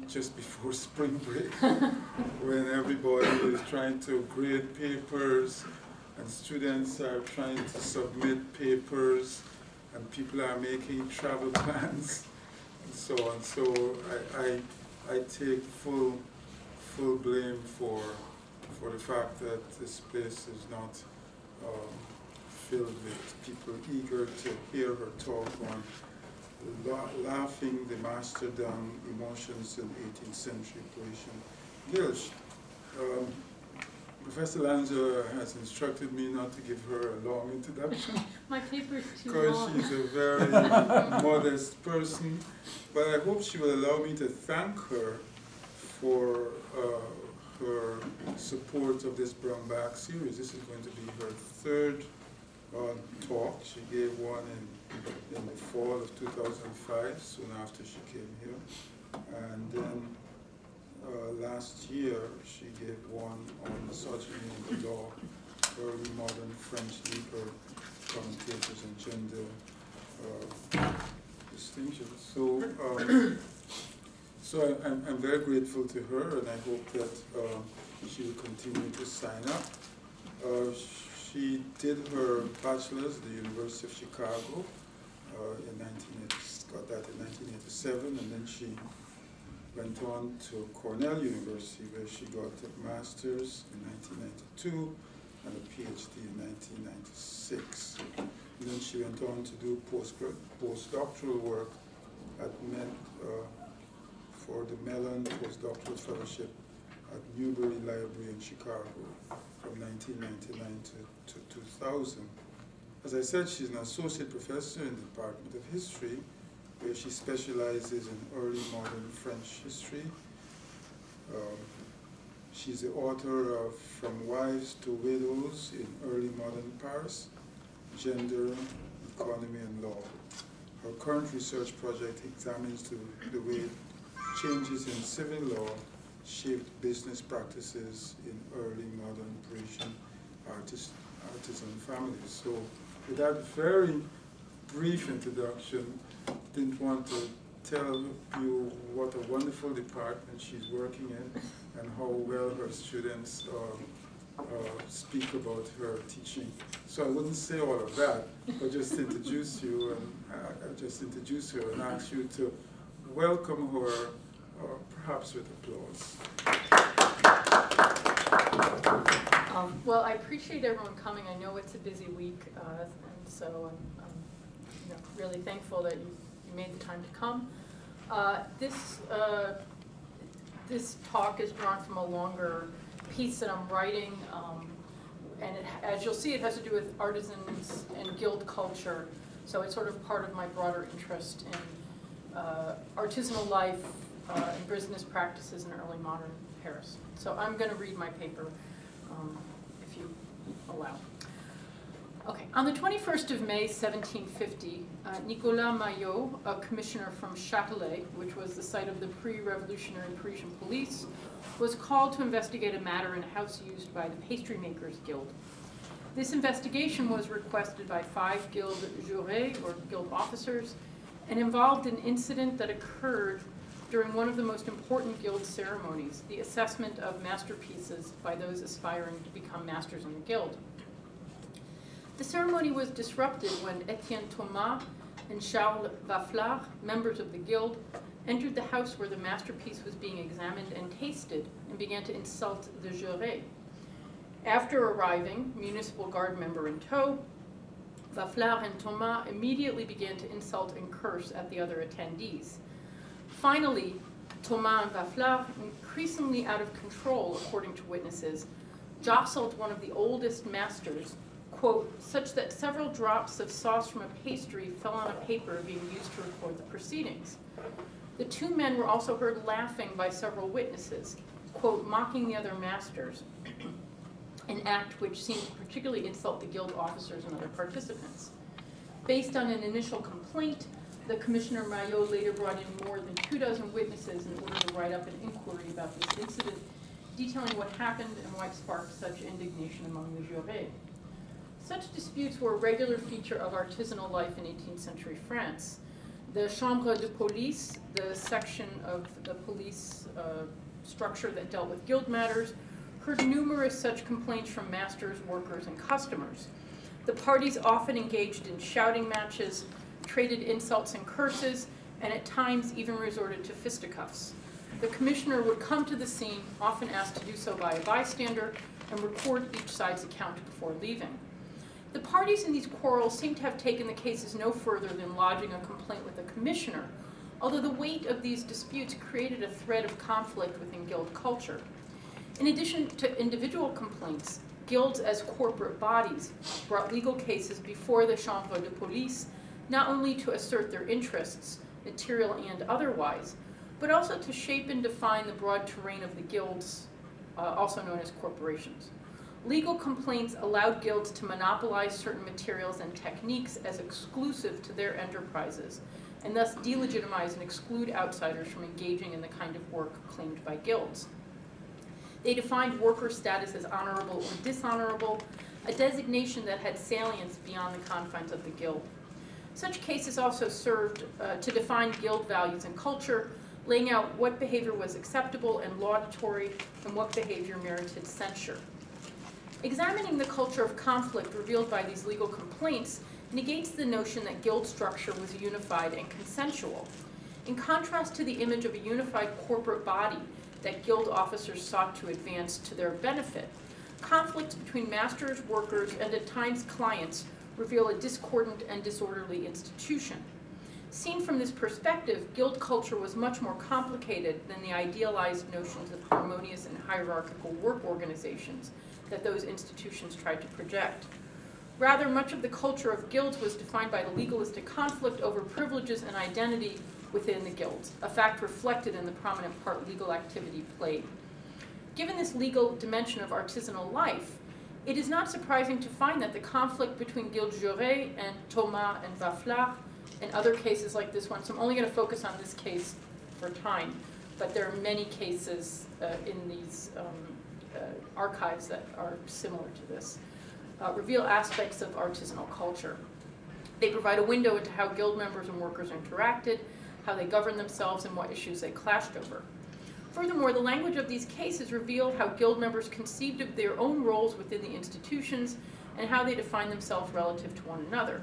week just before spring break, when everybody is trying to grade papers, and students are trying to submit papers, and people are making travel plans, and so on. So I take full blame for the fact that this place is not filled with people eager to hear her talk on laughing the master down emotions in 18th century Parisian guilds. Professor Lanza has instructed me not to give her a long introduction. My paper is too because long. she's a very modest person. But I hope she will allow me to thank her for her support of this Brown Bag series. This is going to be her third talk. She gave one in the fall of 2005, soon after she came here. And then last year, she gave one on misogyny in the law, early modern French legal commentators and gender distinctions. So I'm very grateful to her, and I hope that she will continue to sign up. She did her bachelor's at the University of Chicago got that in 1987, and then she went on to Cornell University, where she got a master's in 1992 and a PhD in 1996. And then she went on to do postdoctoral work at for the Mellon Postdoctoral Fellowship at Newberry Library in Chicago from 1999 to 2000. As I said, she's an associate professor in the Department of History, where she specializes in early modern French history. She's the author of From Wives to Widows in Early Modern Paris, Gender, Economy, and Law. Her current research project examines the way changes in civil law shaped business practices in early modern Parisian artisan families. So with that very brief introduction, didn't want to tell you what a wonderful department she's working in and how well her students speak about her teaching. So I wouldn't say all of that, but just introduce you and just introduce her and ask you to welcome her, perhaps with applause. Well, I appreciate everyone coming. I know it's a busy week, and so I'm really thankful that you made the time to come. This talk is drawn from a longer piece that I'm writing, and as you'll see, it has to do with artisans and guild culture. So it's sort of part of my broader interest in artisanal life and business practices in early modern Paris. So I'm going to read my paper, if you allow. Okay, on the 21st of May, 1750, Nicolas Maillot, a commissioner from Châtelet, which was the site of the pre-revolutionary Parisian police, was called to investigate a matter in a house used by the Pastry Makers Guild. This investigation was requested by 5 guild jurés, or guild officers, and involved an incident that occurred during one of the most important guild ceremonies, the assessment of masterpieces by those aspiring to become masters in the guild. The ceremony was disrupted when Etienne Thomas and Charles Vaflard, members of the guild, entered the house where the masterpiece was being examined and tasted and began to insult the jurés. After arriving, municipal guard member in tow, Vaflard and Thomas immediately began to insult and curse at the other attendees. Finally, Thomas and Vaflard, increasingly out of control according to witnesses, jostled one of the oldest masters, quote, such that several drops of sauce from a pastry fell on a paper being used to record the proceedings. The 2 men were also heard laughing by several witnesses, quote, mocking the other masters, an act which seemed to particularly insult the guild officers and other participants. Based on an initial complaint, the Commissioner Maillot later brought in more than 24 witnesses in order to write up an inquiry about this incident, detailing what happened and why it sparked such indignation among the jurés. Such disputes were a regular feature of artisanal life in 18th century France. The Chambre de Police, the section of the police structure that dealt with guild matters, heard numerous such complaints from masters, workers, and customers. The parties often engaged in shouting matches, traded insults and curses, and at times even resorted to fisticuffs. The commissioner would come to the scene, often asked to do so by a bystander, and record each side's account before leaving. The parties in these quarrels seem to have taken the cases no further than lodging a complaint with the commissioner, although the weight of these disputes created a thread of conflict within guild culture. In addition to individual complaints, guilds as corporate bodies brought legal cases before the Chambre de Police, not only to assert their interests, material and otherwise, but also to shape and define the broad terrain of the guilds, also known as corporations. Legal complaints allowed guilds to monopolize certain materials and techniques as exclusive to their enterprises, and thus delegitimize and exclude outsiders from engaging in the kind of work claimed by guilds. They defined worker status as honorable or dishonorable, a designation that had salience beyond the confines of the guild. Such cases also served to define guild values and culture, laying out what behavior was acceptable and laudatory and what behavior merited censure. Examining the culture of conflict revealed by these legal complaints negates the notion that guild structure was unified and consensual. In contrast to the image of a unified corporate body that guild officers sought to advance to their benefit, conflicts between masters, workers, and at times clients reveal a discordant and disorderly institution. Seen from this perspective, guild culture was much more complicated than the idealized notions of harmonious and hierarchical work organizations that those institutions tried to project. Rather, much of the culture of guilds was defined by the legalistic conflict over privileges and identity within the guilds, a fact reflected in the prominent part legal activity played. Given this legal dimension of artisanal life, it is not surprising to find that the conflict between Guild Jaurès and Thomas and Vafflard, and other cases like this one, so I'm only going to focus on this case for time, but there are many cases in these archives that are similar to this, reveal aspects of artisanal culture. They provide a window into how guild members and workers interacted, how they governed themselves, and what issues they clashed over. Furthermore, the language of these cases revealed how guild members conceived of their own roles within the institutions and how they defined themselves relative to one another.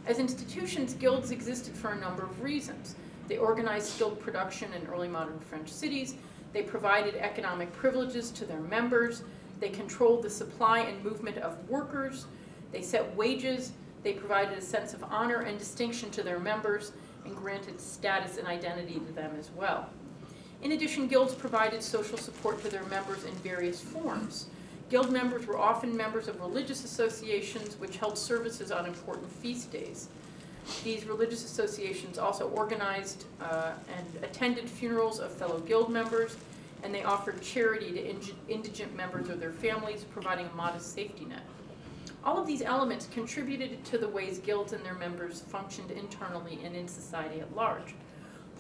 As institutions, guilds existed for a number of reasons. They organized skilled production in early modern French cities. They provided economic privileges to their members. They controlled the supply and movement of workers. They set wages. They provided a sense of honor and distinction to their members and granted status and identity to them as well. In addition, guilds provided social support to their members in various forms. Guild members were often members of religious associations which held services on important feast days. These religious associations also organized and attended funerals of fellow guild members, and they offered charity to indigent members or their families, providing a modest safety net. All of these elements contributed to the ways guilds and their members functioned internally and in society at large.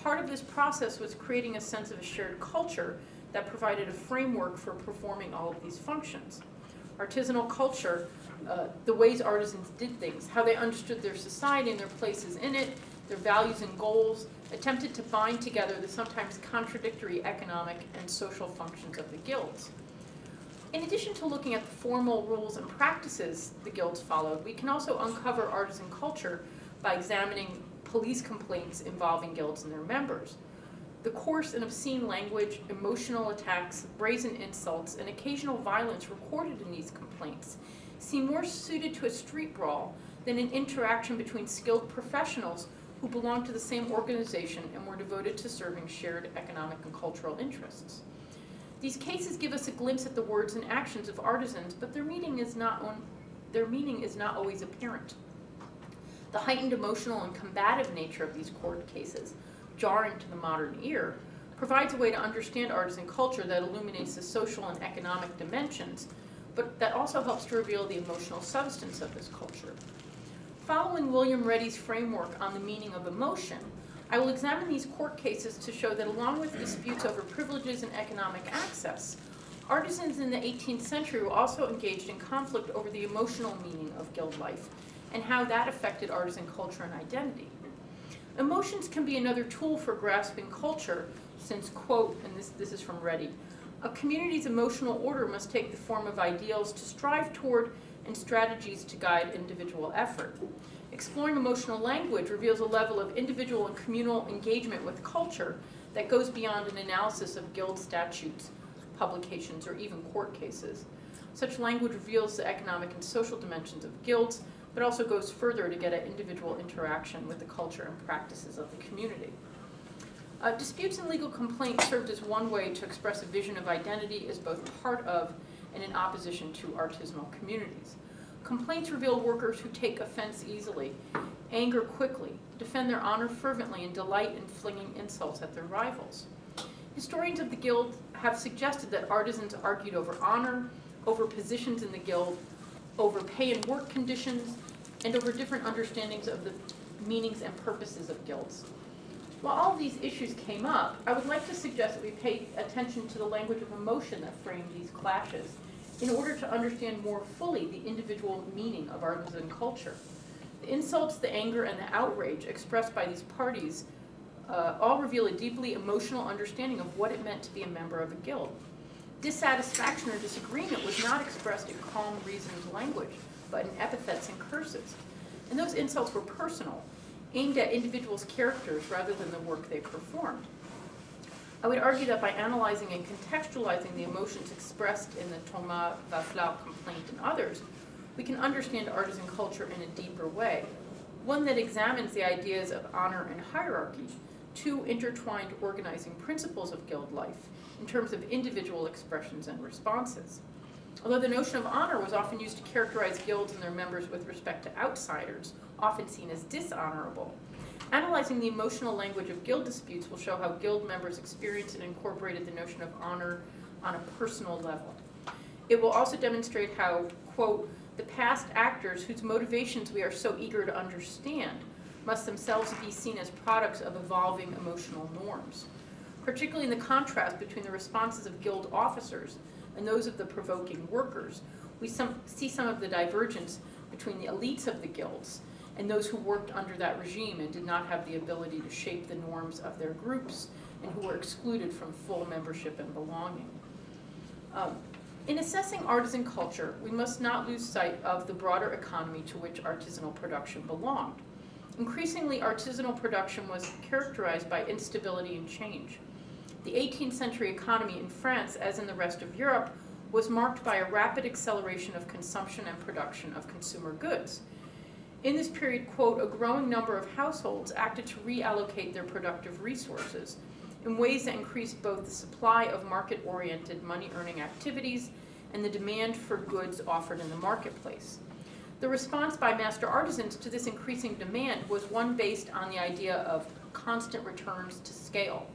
Part of this process was creating a sense of a shared culture that provided a framework for performing all of these functions. Artisanal culture, the ways artisans did things, how they understood their society and their places in it, their values and goals, attempted to bind together the sometimes contradictory economic and social functions of the guilds. In addition to looking at the formal rules and practices the guilds followed, we can also uncover artisan culture by examining police complaints involving guilds and their members. The coarse and obscene language, emotional attacks, brazen insults, and occasional violence recorded in these complaints seem more suited to a street brawl than an interaction between skilled professionals who belonged to the same organization and were devoted to serving shared economic and cultural interests. These cases give us a glimpse at the words and actions of artisans, but their meaning is not always apparent. The heightened emotional and combative nature of these court cases, jarring to the modern ear, provides a way to understand artisan culture that illuminates the social and economic dimensions, but that also helps to reveal the emotional substance of this culture. Following William Reddy's framework on the meaning of emotion, I will examine these court cases to show that along with disputes over privileges and economic access, artisans in the 18th century were also engaged in conflict over the emotional meaning of guild life and how that affected artisan culture and identity. Emotions can be another tool for grasping culture, since, quote, and this is from Reddy, a community's emotional order must take the form of ideals to strive toward and strategies to guide individual effort. Exploring emotional language reveals a level of individual and communal engagement with culture that goes beyond an analysis of guild statutes, publications, or even court cases. Such language reveals the economic and social dimensions of guilds, but also goes further to get at individual interaction with the culture and practices of the community. Disputes and legal complaints served as one way to express a vision of identity as both part of and in opposition to artisanal communities. Complaints reveal workers who take offense easily, anger quickly, defend their honor fervently, and delight in flinging insults at their rivals. Historians of the guild have suggested that artisans argued over honor, over positions in the guild, over pay and work conditions, and over different understandings of the meanings and purposes of guilds. While all of these issues came up, I would like to suggest that we pay attention to the language of emotion that framed these clashes in order to understand more fully the individual meaning of artisan culture. The insults, the anger, and the outrage expressed by these parties all reveal a deeply emotional understanding of what it meant to be a member of a guild. Dissatisfaction or disagreement was not expressed in calm, reasoned language, but in epithets and curses. And those insults were personal, aimed at individuals' characters rather than the work they performed. I would argue that by analyzing and contextualizing the emotions expressed in the Thomas Vaflau complaint and others, we can understand artisan culture in a deeper way, one that examines the ideas of honor and hierarchy, two intertwined organizing principles of guild life in terms of individual expressions and responses. Although the notion of honor was often used to characterize guilds and their members with respect to outsiders, often seen as dishonorable, analyzing the emotional language of guild disputes will show how guild members experienced and incorporated the notion of honor on a personal level. It will also demonstrate how, quote, the past actors whose motivations we are so eager to understand must themselves be seen as products of evolving emotional norms, particularly in the contrast between the responses of guild officers and those of the provoking workers. We see some of the divergence between the elites of the guilds and those who worked under that regime and did not have the ability to shape the norms of their groups and who were excluded from full membership and belonging. In assessing artisan culture, we must not lose sight of the broader economy to which artisanal production belonged. Increasingly, artisanal production was characterized by instability and change. The 18th century economy in France, as in the rest of Europe, was marked by a rapid acceleration of consumption and production of consumer goods. In this period, quote, a growing number of households acted to reallocate their productive resources in ways that increased both the supply of market-oriented money-earning activities and the demand for goods offered in the marketplace. The response by master artisans to this increasing demand was one based on the idea of constant returns to scale.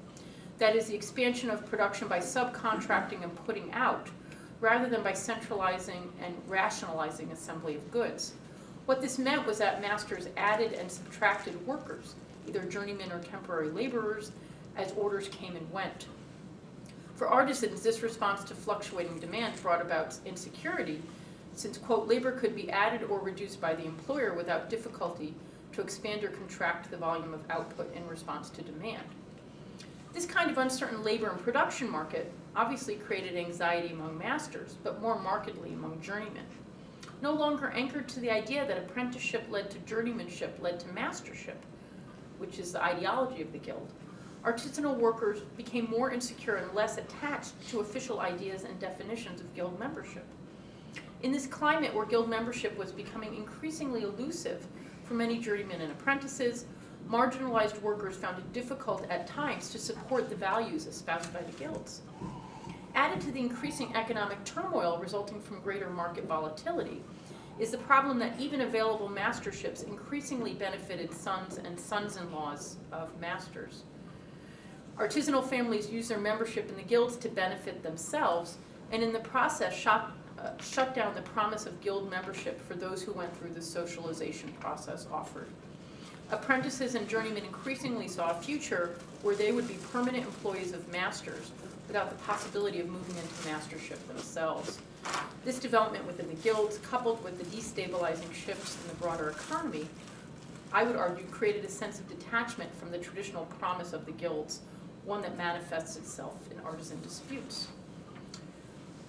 That is, the expansion of production by subcontracting and putting out, rather than by centralizing and rationalizing assembly of goods. What this meant was that masters added and subtracted workers, either journeymen or temporary laborers, as orders came and went. For artisans, this response to fluctuating demand brought about insecurity, since, quote, labor could be added or reduced by the employer without difficulty to expand or contract the volume of output in response to demand. This kind of uncertain labor and production market obviously created anxiety among masters, but more markedly among journeymen. No longer anchored to the idea that apprenticeship led to journeymanship led to mastership, which is the ideology of the guild, artisanal workers became more insecure and less attached to official ideas and definitions of guild membership. In this climate where guild membership was becoming increasingly elusive for many journeymen and apprentices, marginalized workers found it difficult at times to support the values espoused by the guilds. Added to the increasing economic turmoil resulting from greater market volatility is the problem that even available masterships increasingly benefited sons and sons-in-laws of masters. Artisanal families used their membership in the guilds to benefit themselves, and in the process shut down the promise of guild membership for those who went through the socialization process offered. Apprentices and journeymen increasingly saw a future where they would be permanent employees of masters without the possibility of moving into mastership themselves. This development within the guilds, coupled with the destabilizing shifts in the broader economy, I would argue, created a sense of detachment from the traditional promise of the guilds, one that manifests itself in artisan disputes.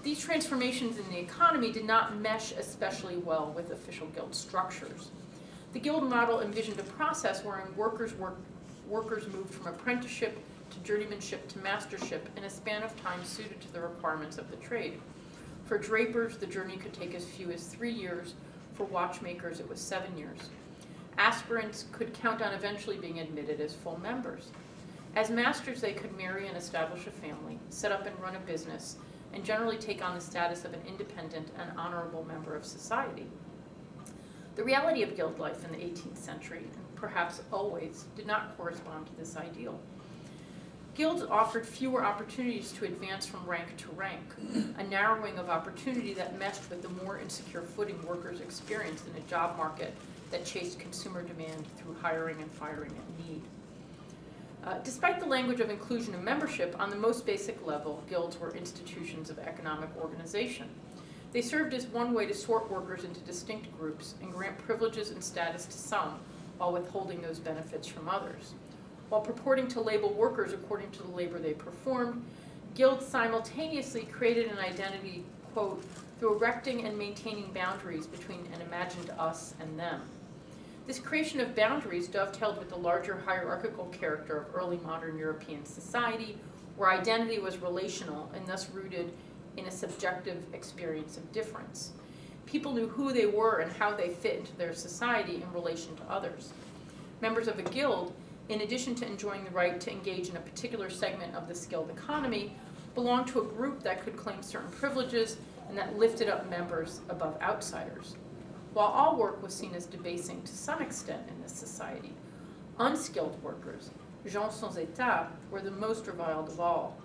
These transformations in the economy did not mesh especially well with official guild structures. The guild model envisioned a process wherein workers moved from apprenticeship to journeymanship to mastership in a span of time suited to the requirements of the trade. For drapers, the journey could take as few as 3 years. For watchmakers, it was 7 years. Aspirants could count on eventually being admitted as full members. As masters, they could marry and establish a family, set up and run a business, and generally take on the status of an independent and honorable member of society. The reality of guild life in the 18th century, and perhaps always, did not correspond to this ideal. Guilds offered fewer opportunities to advance from rank to rank, a narrowing of opportunity that meshed with the more insecure footing workers experienced in a job market that chased consumer demand through hiring and firing at need. Despite the language of inclusion and membership, on the most basic level, guilds were institutions of economic organization. They served as one way to sort workers into distinct groups and grant privileges and status to some, while withholding those benefits from others. While purporting to label workers according to the labor they performed, guilds simultaneously created an identity, quote, through erecting and maintaining boundaries between an imagined us and them. This creation of boundaries dovetailed with the larger hierarchical character of early modern European society, where identity was relational and thus rooted in a subjective experience of difference. People knew who they were and how they fit into their society in relation to others. Members of a guild, in addition to enjoying the right to engage in a particular segment of the skilled economy, belonged to a group that could claim certain privileges and that lifted up members above outsiders. While all work was seen as debasing to some extent in this society, unskilled workers, gens sans état, were the most reviled of all.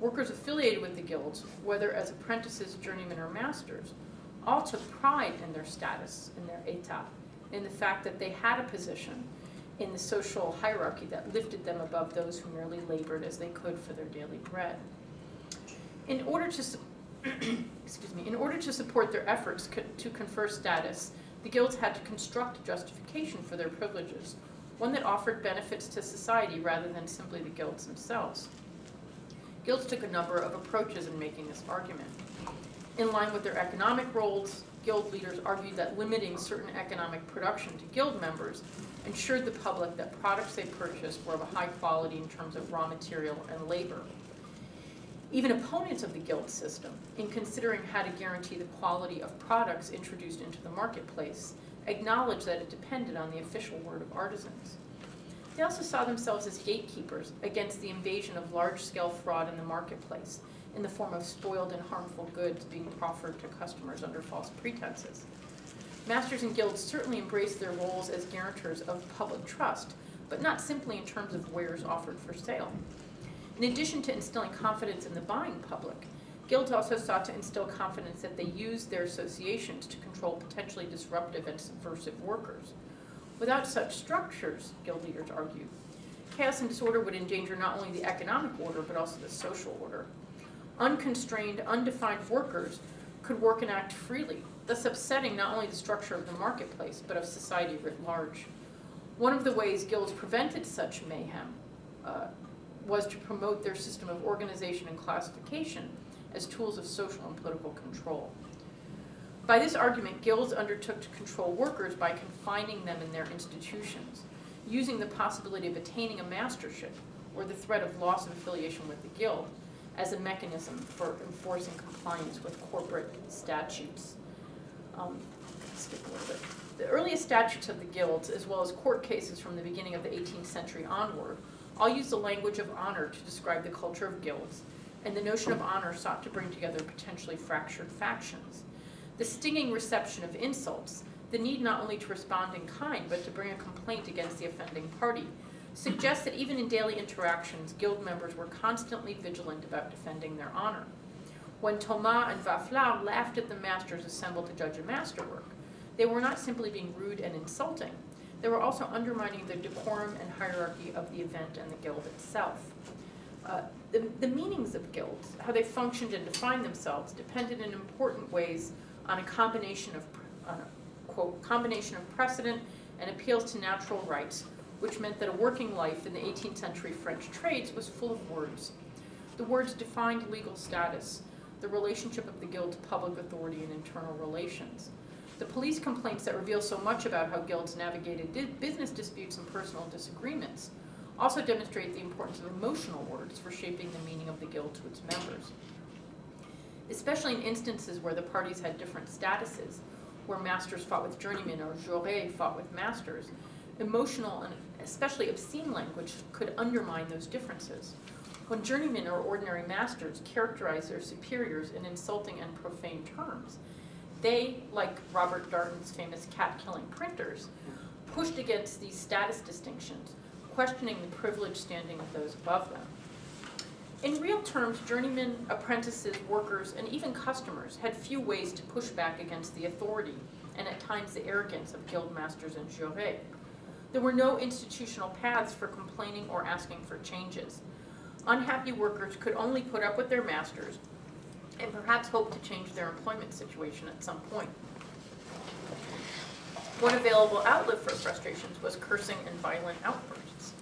Workers affiliated with the guilds, whether as apprentices, journeymen, or masters, all took pride in their status, in their état, in the fact that they had a position in the social hierarchy that lifted them above those who merely labored as they could for their daily bread. In order to in order to support their efforts to confer status, the guilds had to construct a justification for their privileges, one that offered benefits to society rather than simply the guilds themselves. Guilds took a number of approaches in making this argument. In line with their economic roles, guild leaders argued that limiting certain economic production to guild members ensured the public that products they purchased were of a high quality in terms of raw material and labor. Even opponents of the guild system, in considering how to guarantee the quality of products introduced into the marketplace, acknowledged that it depended on the official word of artisans. They also saw themselves as gatekeepers against the invasion of large-scale fraud in the marketplace, in the form of spoiled and harmful goods being proffered to customers under false pretenses. Masters and guilds certainly embraced their roles as guarantors of public trust, but not simply in terms of wares offered for sale. In addition to instilling confidence in the buying public, guilds also sought to instill confidence that they used their associations to control potentially disruptive and subversive workers. Without such structures, guild leaders argued, chaos and disorder would endanger not only the economic order, but also the social order. Unconstrained, undefined workers could work and act freely, thus upsetting not only the structure of the marketplace, but of society writ large. One of the ways guilds prevented such mayhem was to promote their system of organization and classification as tools of social and political control. By this argument, guilds undertook to control workers by confining them in their institutions, using the possibility of attaining a mastership or the threat of loss of affiliation with the guild as a mechanism for enforcing compliance with corporate statutes. Skip a little bit. The earliest statutes of the guilds, as well as court cases from the beginning of the 18th century onward, all use the language of honor to describe the culture of guilds, and the notion of honor sought to bring together potentially fractured factions. The stinging reception of insults, the need not only to respond in kind, but to bring a complaint against the offending party, suggests that even in daily interactions, guild members were constantly vigilant about defending their honor. When Thomas and Vafflard laughed at the masters assembled to judge a masterwork, they were not simply being rude and insulting, they were also undermining the decorum and hierarchy of the event and the guild itself. The meanings of guilds, how they functioned and defined themselves, depended in important ways on a combination of, quote, combination of precedent and appeals to natural rights, which meant that a working life in the 18th century French trades was full of words. The words defined legal status, the relationship of the guild to public authority and internal relations. The police complaints that reveal so much about how guilds navigated business disputes and personal disagreements also demonstrate the importance of emotional words for shaping the meaning of the guild to its members. Especially in instances where the parties had different statuses, where masters fought with journeymen or jurés fought with masters, emotional and especially obscene language could undermine those differences. When journeymen or ordinary masters characterized their superiors in insulting and profane terms, they, like Robert Darnton's famous cat-killing printers, pushed against these status distinctions, questioning the privileged standing of those above them. In real terms, journeymen, apprentices, workers, and even customers had few ways to push back against the authority and at times the arrogance of guild masters and jurés. There were no institutional paths for complaining or asking for changes. Unhappy workers could only put up with their masters and perhaps hope to change their employment situation at some point. One available outlet for frustrations was cursing and violent outbursts,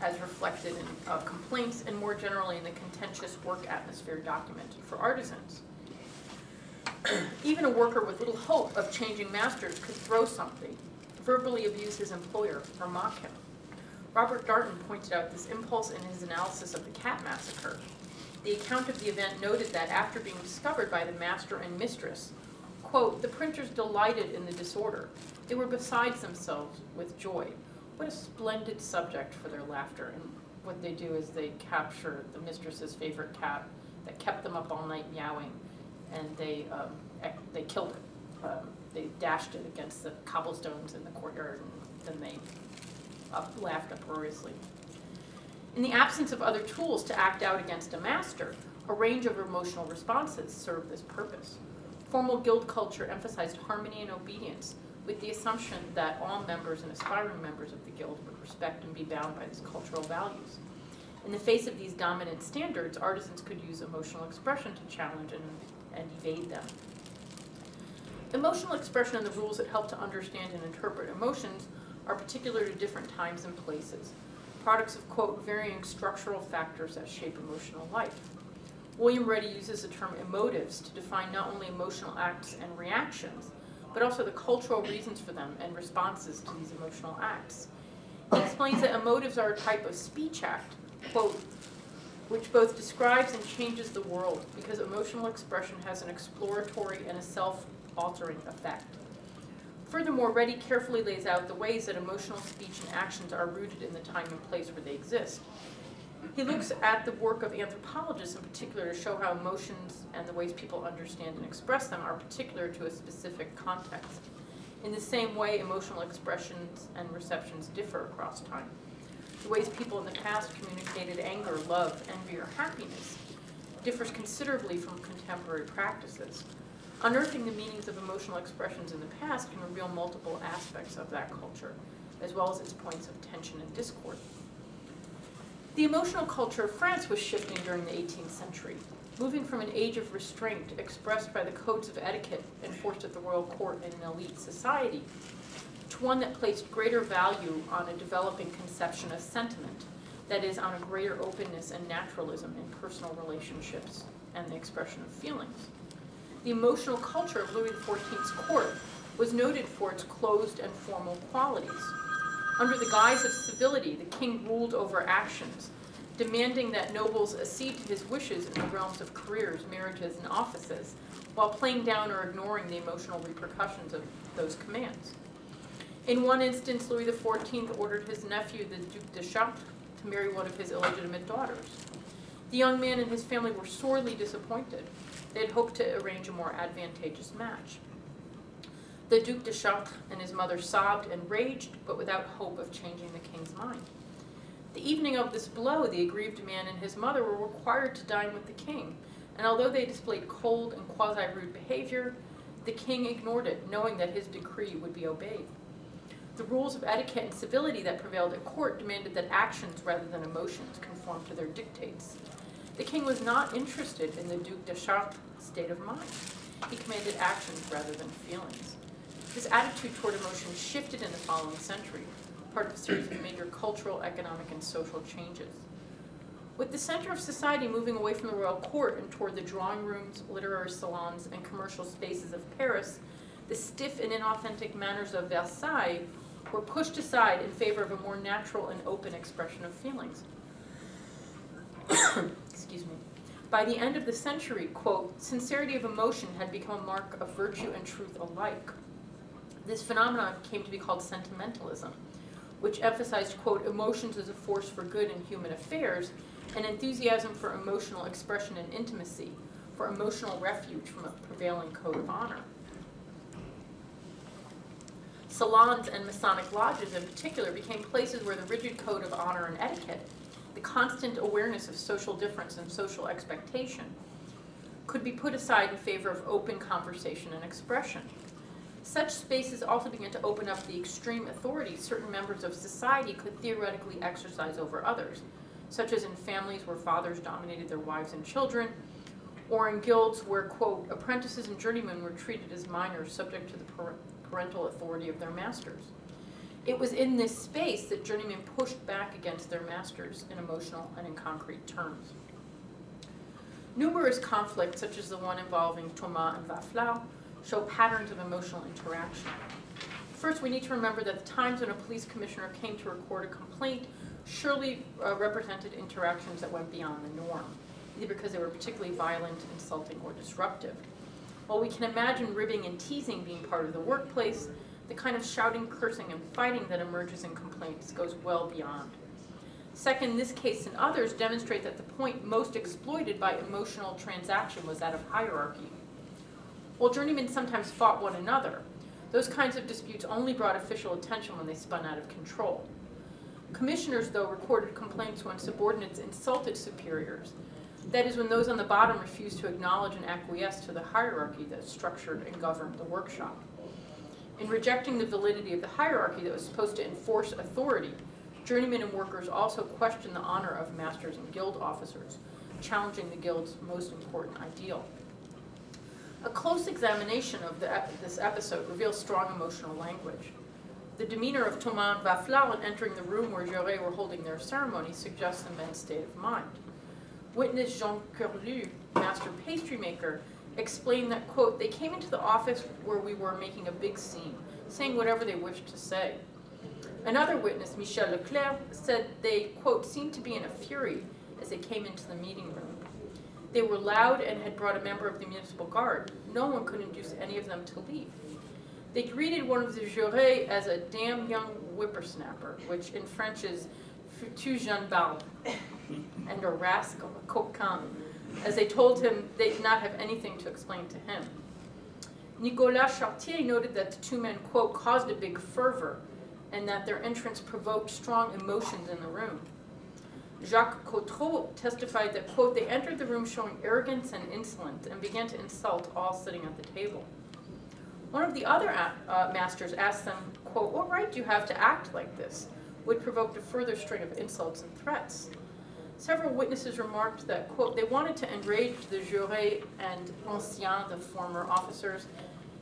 as reflected in complaints and more generally in the contentious work atmosphere documented for artisans. Even a worker with little hope of changing masters could throw something, verbally abuse his employer, or mock him. Robert Darnton pointed out this impulse in his analysis of the cat massacre. The account of the event noted that after being discovered by the master and mistress, quote, "The printers delighted in the disorder. They were besides themselves with joy. What a splendid subject for their laughter." And what they do is they capture the mistress's favorite cat that kept them up all night meowing, and they killed it. They dashed it against the cobblestones in the courtyard, and then they laughed uproariously. In the absence of other tools to act out against a master, a range of emotional responses served this purpose. Formal guild culture emphasized harmony and obedience, with the assumption that all members and aspiring members of the guild would respect and be bound by these cultural values. In the face of these dominant standards, artisans could use emotional expression to challenge and evade them. Emotional expression and the rules that help to understand and interpret emotions are particular to different times and places, products of, quote, varying structural factors that shape emotional life. William Reddy uses the term emotives to define not only emotional acts and reactions, but also the cultural reasons for them and responses to these emotional acts. He explains that emotives are a type of speech act, quote, which both describes and changes the world because emotional expression has an exploratory and a self-altering effect. Furthermore, Reddy carefully lays out the ways that emotional speech and actions are rooted in the time and place where they exist. He looks at the work of anthropologists in particular to show how emotions and the ways people understand and express them are particular to a specific context. In the same way, emotional expressions and receptions differ across time. The ways people in the past communicated anger, love, envy, or happiness differs considerably from contemporary practices. Unearthing the meanings of emotional expressions in the past can reveal multiple aspects of that culture, as well as its points of tension and discord. The emotional culture of France was shifting during the 18th century, moving from an age of restraint expressed by the codes of etiquette enforced at the royal court and in elite society, to one that placed greater value on a developing conception of sentiment, that is, on a greater openness and naturalism in personal relationships and the expression of feelings. The emotional culture of Louis XIV's court was noted for its closed and formal qualities. Under the guise of civility, the king ruled over actions, demanding that nobles accede to his wishes in the realms of careers, marriages, and offices, while playing down or ignoring the emotional repercussions of those commands. In one instance, Louis XIV ordered his nephew, the Duc de Chartres, to marry one of his illegitimate daughters. The young man and his family were sorely disappointed. They had hoped to arrange a more advantageous match. The Duc de Chartres and his mother sobbed and raged, but without hope of changing the king's mind. The evening of this blow, the aggrieved man and his mother were required to dine with the king, and although they displayed cold and quasi-rude behavior, the king ignored it, knowing that his decree would be obeyed. The rules of etiquette and civility that prevailed at court demanded that actions rather than emotions conform to their dictates. The king was not interested in the Duc de Chartres' state of mind. He commanded actions rather than feelings. This attitude toward emotion shifted in the following century, part of a series of major cultural, economic, and social changes. With the center of society moving away from the royal court and toward the drawing rooms, literary salons, and commercial spaces of Paris, the stiff and inauthentic manners of Versailles were pushed aside in favor of a more natural and open expression of feelings. Excuse me. By the end of the century, quote, sincerity of emotion had become a mark of virtue and truth alike. This phenomenon came to be called sentimentalism, which emphasized, quote, emotions as a force for good in human affairs, and enthusiasm for emotional expression and intimacy, for emotional refuge from a prevailing code of honor. Salons and Masonic lodges in particular became places where the rigid code of honor and etiquette, the constant awareness of social difference and social expectation, could be put aside in favor of open conversation and expression. Such spaces also began to open up the extreme authority certain members of society could theoretically exercise over others, such as in families where fathers dominated their wives and children, or in guilds where, quote, apprentices and journeymen were treated as minors subject to the parental authority of their masters. It was in this space that journeymen pushed back against their masters in emotional and in concrete terms. Numerous conflicts, such as the one involving Thomas and Vaflau, show patterns of emotional interaction. First, we need to remember that the times when a police commissioner came to record a complaint surely represented interactions that went beyond the norm, either because they were particularly violent, insulting, or disruptive. While we can imagine ribbing and teasing being part of the workplace, the kind of shouting, cursing, and fighting that emerges in complaints goes well beyond. Second, this case and others demonstrate that the point most exploited by emotional transaction was that of hierarchy. While journeymen sometimes fought one another, those kinds of disputes only brought official attention when they spun out of control. Commissioners, though, recorded complaints when subordinates insulted superiors. That is, when those on the bottom refused to acknowledge and acquiesce to the hierarchy that structured and governed the workshop. In rejecting the validity of the hierarchy that was supposed to enforce authority, journeymen and workers also questioned the honor of masters and guild officers, challenging the guild's most important ideal. A close examination of this episode reveals strong emotional language. The demeanor of Thomas and Vaflau in entering the room where Jurés were holding their ceremony suggests the men's state of mind. Witness Jean Curlu, master pastry maker, explained that, quote, they came into the office where we were making a big scene, saying whatever they wished to say. Another witness, Michel Leclerc, said they, quote, seemed to be in a fury as they came into the meeting room. They were loud and had brought a member of the municipal guard. No one could induce any of them to leave. They greeted one of the jurés as a damn young whippersnapper, which in French is foutu jeune barbe, and a rascal, a coquin, as they told him they did not have anything to explain to him. Nicolas Chartier noted that the two men, quote, caused a big fervor, and that their entrance provoked strong emotions in the room. Jacques Cotreau testified that, quote, they entered the room showing arrogance and insolence and began to insult all sitting at the table. One of the other masters asked them, quote, what right do you have to act like this? Which provoked a further string of insults and threats. Several witnesses remarked that, quote, they wanted to enrage the jurés and anciens, the former officers,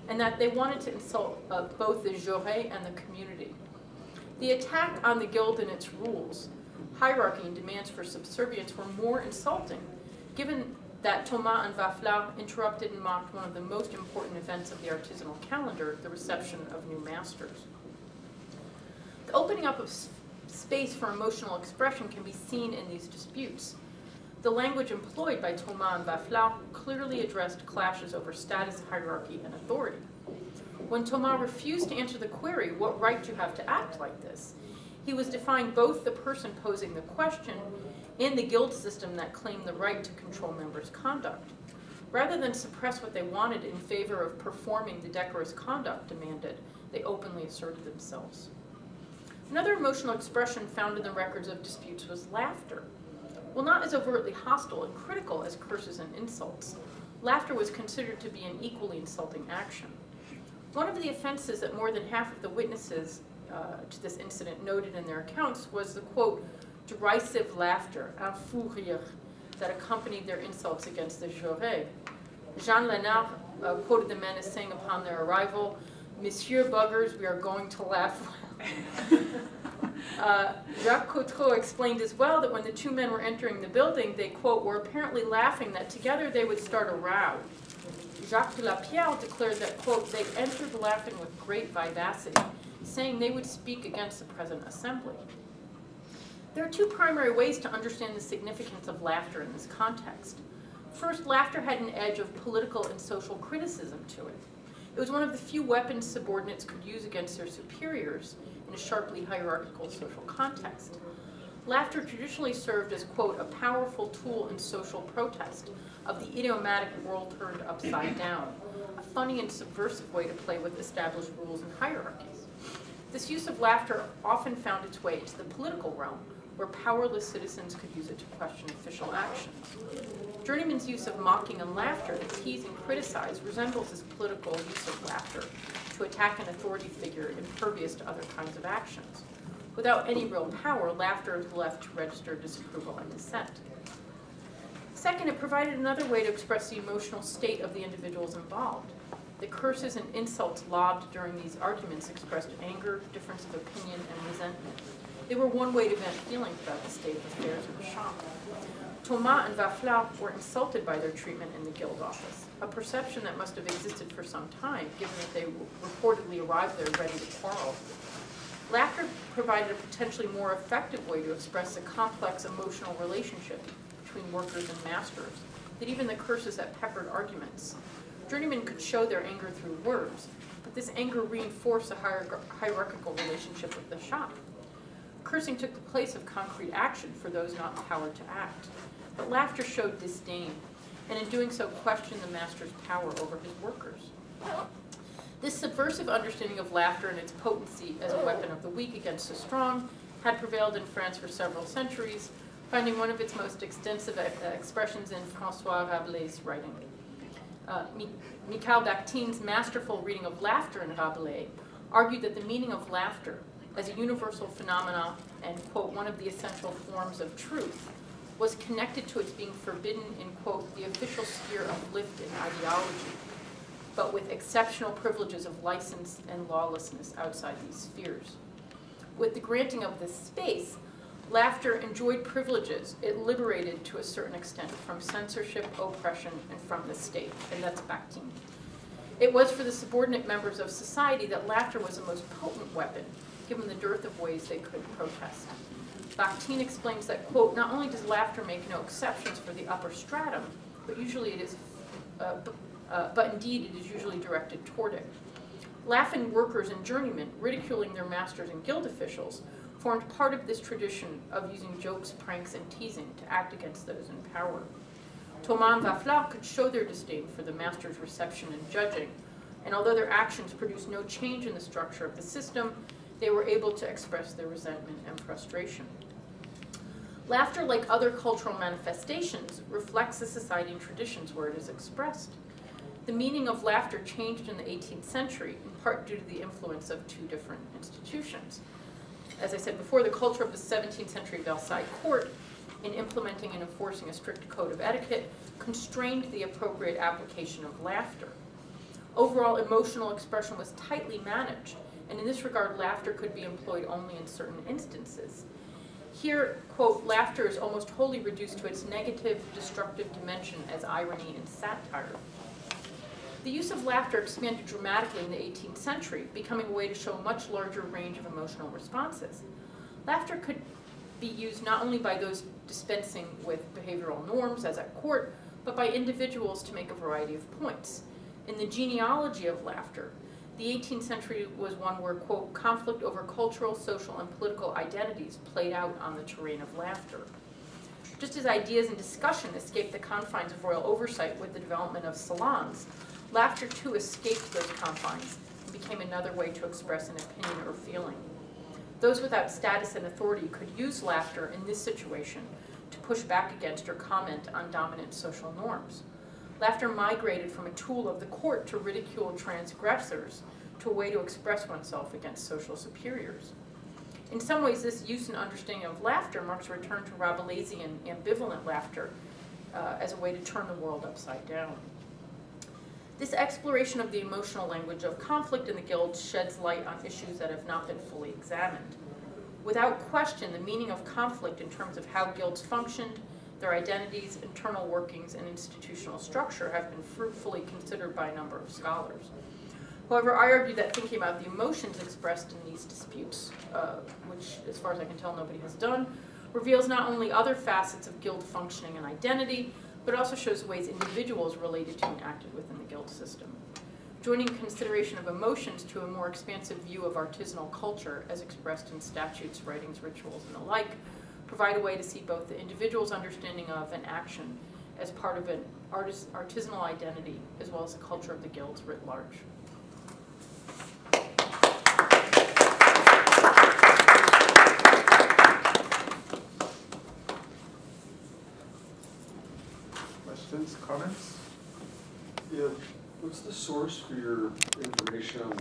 and that they wanted to insult both the jurés and the community. The attack on the guild and its rules, hierarchy, and demands for subservience were more insulting, given that Thomas and Vaflau interrupted and mocked one of the most important events of the artisanal calendar, the reception of new masters. The opening up of space for emotional expression can be seen in these disputes. The language employed by Thomas and Vaflau clearly addressed clashes over status, hierarchy, and authority. When Thomas refused to answer the query, what right do you have to act like this? He was defying both the person posing the question and the guild system that claimed the right to control members' conduct. Rather than suppress what they wanted in favor of performing the decorous conduct demanded, they openly asserted themselves. Another emotional expression found in the records of disputes was laughter. While not as overtly hostile and critical as curses and insults, laughter was considered to be an equally insulting action. One of the offenses that more than half of the witnesses to this incident noted in their accounts was the, quote, derisive laughter, un fou rire, that accompanied their insults against the jurés. Jean Lénard quoted the men as saying upon their arrival, Monsieur Buggers, we are going to laugh. Jacques Coutreau explained as well that when the two men were entering the building, they, quote, were apparently laughing that together they would start a row. Jacques de la Pierre declared that, quote, they entered laughing with great vivacity, saying they would speak against the present assembly. There are two primary ways to understand the significance of laughter in this context. First, laughter had an edge of political and social criticism to it. It was one of the few weapons subordinates could use against their superiors in a sharply hierarchical social context. Laughter traditionally served as, quote, a powerful tool in social protest of the idiomatic world turned upside down, a funny and subversive way to play with established rules and hierarchies. This use of laughter often found its way into the political realm, where powerless citizens could use it to question official actions. Journeyman's use of mocking and laughter to tease and criticize resembles his political use of laughter to attack an authority figure impervious to other kinds of actions. Without any real power, laughter is left to register disapproval and dissent. Second, it provided another way to express the emotional state of the individuals involved. The curses and insults lobbed during these arguments expressed anger, difference of opinion, and resentment. They were one way to vent feelings about the state of affairs in the shop. Thomas and Vafla were insulted by their treatment in the guild office, a perception that must have existed for some time, given that they reportedly arrived there ready to quarrel. Laughter provided a potentially more effective way to express the complex emotional relationship between workers and masters, that even the curses that peppered arguments. Journeymen could show their anger through words, but this anger reinforced a hierarchical relationship with the shop. Cursing took the place of concrete action for those not empowered to act. But laughter showed disdain, and in doing so questioned the master's power over his workers. This subversive understanding of laughter and its potency as a weapon of the weak against the strong had prevailed in France for several centuries, finding one of its most extensive expressions in François Rabelais' writing. Michel Bactine's masterful reading of laughter in Rabelais argued that the meaning of laughter as a universal phenomenon and, quote, one of the essential forms of truth, was connected to its being forbidden in, quote, the official sphere of lift and ideology, but with exceptional privileges of license and lawlessness outside these spheres. With the granting of this space, laughter enjoyed privileges it liberated to a certain extent from censorship, oppression, and from the state, and that's Bakhtin. It was for the subordinate members of society that laughter was the most potent weapon, given the dearth of ways they could protest. Bakhtin explains that, quote, not only does laughter make no exceptions for the upper stratum, but usually it is, but indeed it is usually directed toward it. Laughing workers and journeymen, ridiculing their masters and guild officials, formed part of this tradition of using jokes, pranks, and teasing to act against those in power. Thomas and Vafla could show their disdain for the master's reception and judging, and although their actions produced no change in the structure of the system, they were able to express their resentment and frustration. Laughter, like other cultural manifestations, reflects the society and traditions where it is expressed. The meaning of laughter changed in the 18th century, in part due to the influence of two different institutions. As I said before, the culture of the 17th century Versailles court, in implementing and enforcing a strict code of etiquette, constrained the appropriate application of laughter. Overall, emotional expression was tightly managed, and in this regard, laughter could be employed only in certain instances. Here, quote, laughter is almost wholly reduced to its negative, destructive dimension as irony and satire. The use of laughter expanded dramatically in the 18th century, becoming a way to show a much larger range of emotional responses. Laughter could be used not only by those dispensing with behavioral norms, as at court, but by individuals to make a variety of points. In the genealogy of laughter, the 18th century was one where, quote, conflict over cultural, social, and political identities played out on the terrain of laughter. Just as ideas and discussion escaped the confines of royal oversight with the development of salons, laughter too escaped those confines and became another way to express an opinion or feeling. Those without status and authority could use laughter in this situation to push back against or comment on dominant social norms. Laughter migrated from a tool of the court to ridicule transgressors to a way to express oneself against social superiors. In some ways, this use and understanding of laughter marks a return to Rabelaisian ambivalent laughter as a way to turn the world upside down. This exploration of the emotional language of conflict in the Guild sheds light on issues that have not been fully examined. Without question, the meaning of conflict in terms of how guilds functioned, their identities, internal workings, and institutional structure have been fruitfully considered by a number of scholars. However, I argue that thinking about the emotions expressed in these disputes, which, as far as I can tell, nobody has done, reveals not only other facets of guild functioning and identity, but also shows ways individuals related to and acted within the guild system. Joining consideration of emotions to a more expansive view of artisanal culture, as expressed in statutes, writings, rituals, and the like, provide a way to see both the individual's understanding of and action as part of an artisanal identity, as well as the culture of the guilds writ large. Questions, comments? Yeah, what's the source for your information on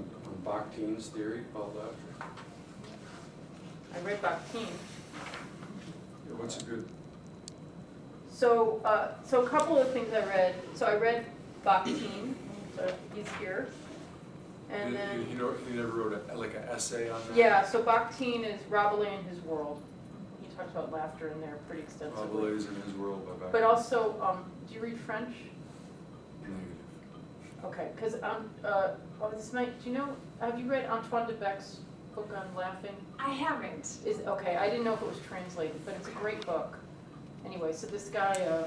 Bakhtín's theory about laughter? I read Bakhtin. Yeah, what's a good? So a couple of things I read. So I read Bakhtin, so he's here. And then He never wrote like an essay on that? yeah, so Bakhtin is Rabelais in his world. He talks about laughter in there pretty extensively. Rabelais in his world by Bakhtin. But also, do you read French? Negative. Okay, because this might. Do you know? Have you read Antoine de Bec's book on laughing? I haven't. Okay, I didn't know if it was translated, but it's a great book. Anyway, so this guy,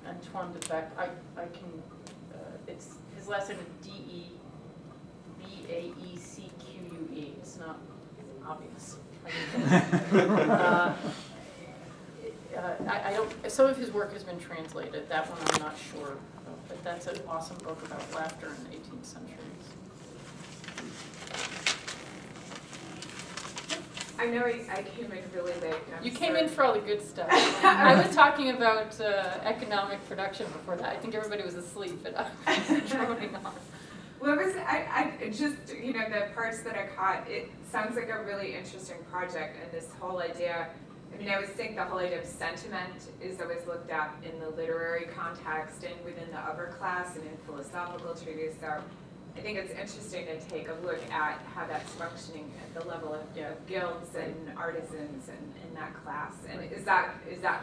Antoine de Bec, I can, it's, his last name is D-E-B-A-E-C-Q-U-E. It's not obvious. I don't, some of his work has been translated. That one I'm not sure of, but that's an awesome book about laughter in the 18th century. I know I came in really late. You came in for all the good stuff. I was talking about economic production before that. I think everybody was asleep, and I was droning on. What was I just, you know, the parts that I caught, it sounds like a really interesting project, and this whole idea, I mean, I always think the whole idea of sentiment is always looked at in the literary context and within the upper class and in philosophical treatises. So I think it's interesting to take a look at how that's functioning at the level of guilds and artisans and in that class. And is that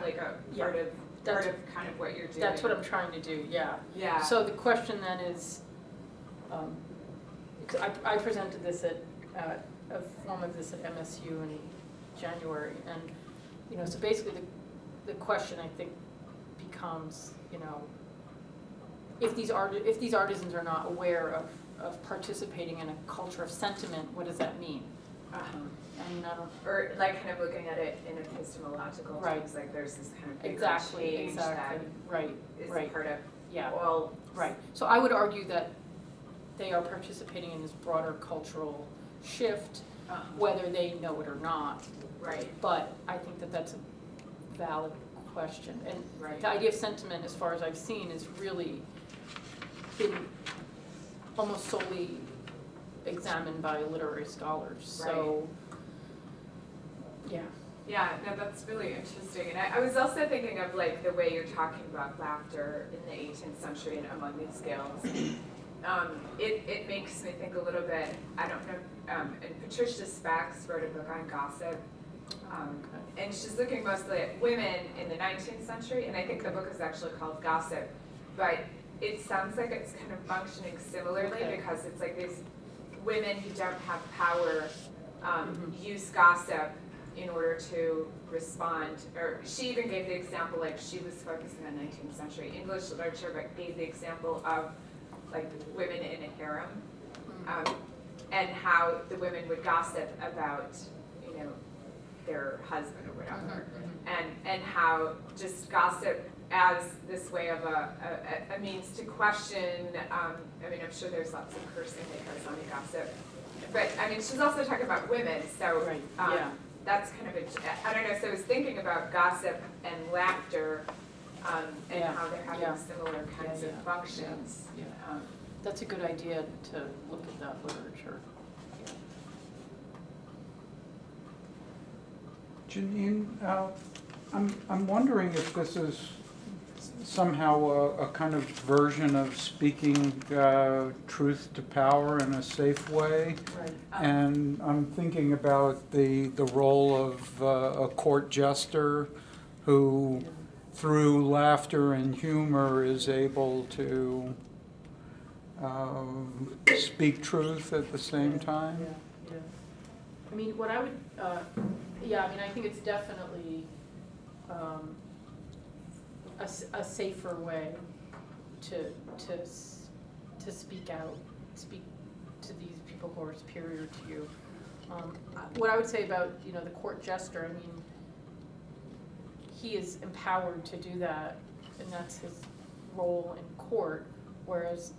like a part of kind of what you're doing? That's what I'm trying to do. Yeah. Yeah. So the question then is, I presented this at a form of this at MSU in January, and you know, so basically the question I think becomes, you know, if these artisans are not aware of participating in a culture of sentiment, what does that mean? And I don't. Or like kind of looking at it in epistemological terms, like there's this kind of bigger change that is part of all. Right. So I would argue that they are participating in this broader cultural shift, whether they know it or not. Right. But I think that that's a valid question. And the idea of sentiment, as far as I've seen, is really been almost solely examined by literary scholars. So, yeah. Yeah, no, that's really interesting. And I was also thinking of like the way you're talking about laughter in the 18th century and among these guilds. It makes me think a little bit, I don't know, and Patricia Spax wrote a book on gossip. And she's looking mostly at women in the 19th century, and I think the book is actually called Gossip. But it sounds like it's kind of functioning similarly because it's like these women who don't have power use gossip in order to respond. Or she even gave the example, like she was focusing on 19th century English literature, but gave the example of like women in a harem and how the women would gossip about, you know, their husband or whatever, and how just gossip as this way of a means to question. I mean, I'm sure there's lots of cursing that goes on in gossip, but I mean, she's also talking about women, so that's kind of I don't know. So I was thinking about gossip and laughter, and how they're having similar kinds of functions. That's a good idea to look at that literature. Janine, I'm wondering if this is somehow a kind of version of speaking truth to power in a safe way. Right. And I'm thinking about the role of a court jester who, through laughter and humor, is able to speak truth at the same time. Yeah, yeah. I mean, what I would, yeah, I mean, I think it's definitely a safer way to speak out, speak to these people who are superior to you. What I would say about, you know, the court jester, I mean, he is empowered to do that, and that's his role in court, whereas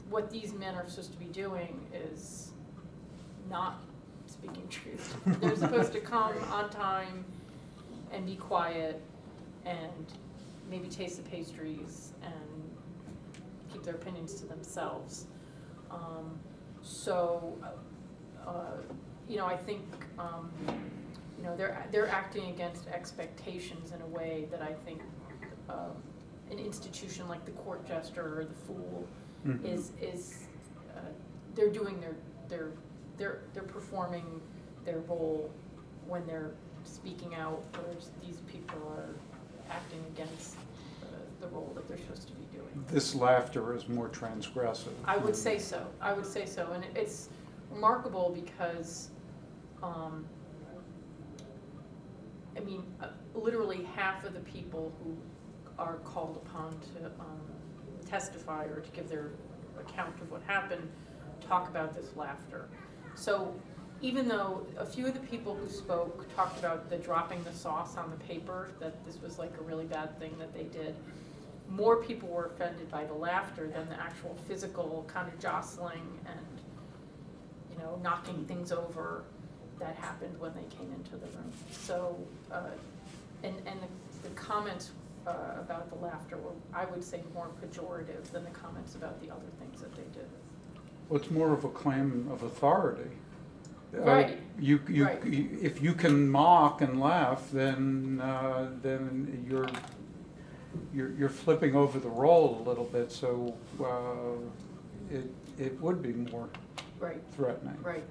what these men are supposed to be doing is not speaking truth. They're supposed to come on time and be quiet and maybe taste the pastries and keep their opinions to themselves. You know, I think, you know, they're acting against expectations in a way that I think an institution like the court jester or the fool is they're doing they're performing their role when they're speaking out, whereas these people are acting against the role that they're supposed to be doing. This laughter is more transgressive. I would say so. I would say so, and it's remarkable because, I mean, literally half of the people who are called upon to testify or to give their account of what happened talk about this laughter. So even though a few of the people who spoke talked about the dropping the sauce on the paper, that this was like a really bad thing that they did, more people were offended by the laughter than the actual physical kind of jostling and, you know, knocking things over that happened when they came into the room. So, and the comments about the laughter were, I would say, more pejorative than the comments about the other things that they did. Well, it's more of a claim of authority. Right. Right. If you can mock and laugh, then you're flipping over the role a little bit. So it would be more Right. threatening. Right.